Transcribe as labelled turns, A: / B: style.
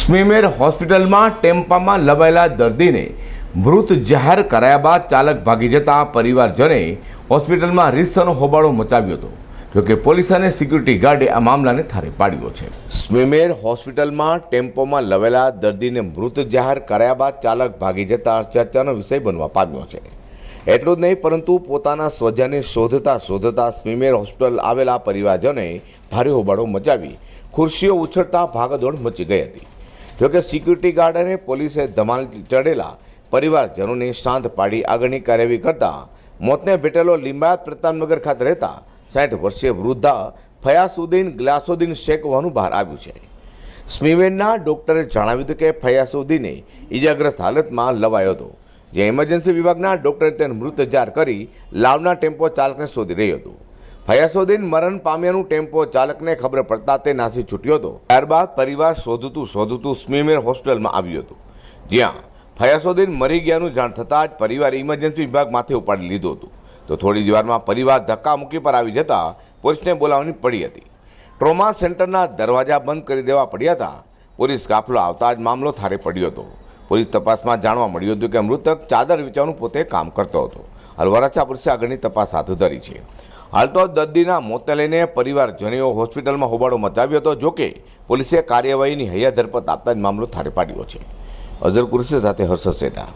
A: સ્મીમેર હોસ્પિટલમાં ટેમ્પામાં લવાયેલા દર્દીને મૃત જાહેર કરાયા બાદ ચાલક ભાગી જતા પરિવારજને હોસ્પિટલમાં રીસનો હોબાળો મચાવ્યો હતો. જોકે પોલીસ અને સિક્યુરિટી ગાર્ડે આ મામલાને થારે પાડ્યો છે. સ્મીમેર હોસ્પિટલમાં ટેમ્પોમાં લવાયેલા દર્દીને મૃત જાહેર કરાયા બાદ ચાલક ભાગી જતા ચર્ચાનો વિષય બનવા પામ્યો છે. એટલું જ નહીં પરંતુ પોતાના સ્વજનને શોધતા સ્મીમેર હોસ્પિટલ આવેલા પરિવારજનોએ ભારે હોબાળો મચાવી ખુરશીઓ ઉછળતા ભાગદોડ મચી ગઈ હતી. જોકે સિક્યુરિટી ગાર્ડ અને પોલીસે ધમાલ ચડેલા પરિવારજનોને શાંત પાડી આગળની કાર્યવાહી કરતા મોતને ભેટેલો લિંબાયત પ્રતાપનગર ખાતે રહેતા 60 વર્ષીય વૃદ્ધા ફયાસુદ્દીન ગ્લાસુદ્દીન શેખ હોવાનું બહાર આવ્યું છે. સ્મીમેરના ડોક્ટરે જણાવ્યું હતું કે ફયાસુદ્દીને ઇજાગ્રસ્ત હાલતમાં લવાયો હતો, જે ઇમરજન્સી વિભાગના ડોક્ટરે તેને મૃત જાહેર કરી લાવના ટેમ્પો ચાલકને શોધી રહ્યો હતો. ફયાસુદ્દીન મરણ પામ્યાનું ટેમ્પો ચાલકને ખબર પડતા તે નાસી છૂટ્યો હતો. ત્યારબાદ પરિવાર શોધતું સ્મીમેર હોસ્પિટલમાં આવ્યું હતું, જ્યાં ફયાસુદ્દીન મરી ગયાનું જાણ થતાં જ પરિવારે ઇમરજન્સી વિભાગમાંથી ઉપાડી લીધું હતું. તો થોડી જ વારમાં પરિવાર ધક્કામુક્કી પર આવી જતા પોલીસને બોલાવવાની પડી હતી. ટ્રોમા સેન્ટરના દરવાજા બંધ કરી દેવા પડ્યા હતા. પોલીસ કાફલો આવતા જ મામલો થારે પડ્યો હતો. પોલીસ તપાસમાં જાણવા મળ્યું હતું કે મૃતક ચાદર વેચવાનું પોતે કામ કરતો હતો. હાલ વરાછા પોલીસે આગળની તપાસ હાથ ધરી છે. હાલ તો દર્દીના મોતને લઈને પરિવારજનોએ હોસ્પિટલમાં હોબાળો મચાવ્યો હતો. જોકે પોલીસે કાર્યવાહીની હૈયા ધરપત આપતા જ મામલો થારે પાડ્યો છે. અઝર કુરેશી સાથે હર્ષદ સેઠા.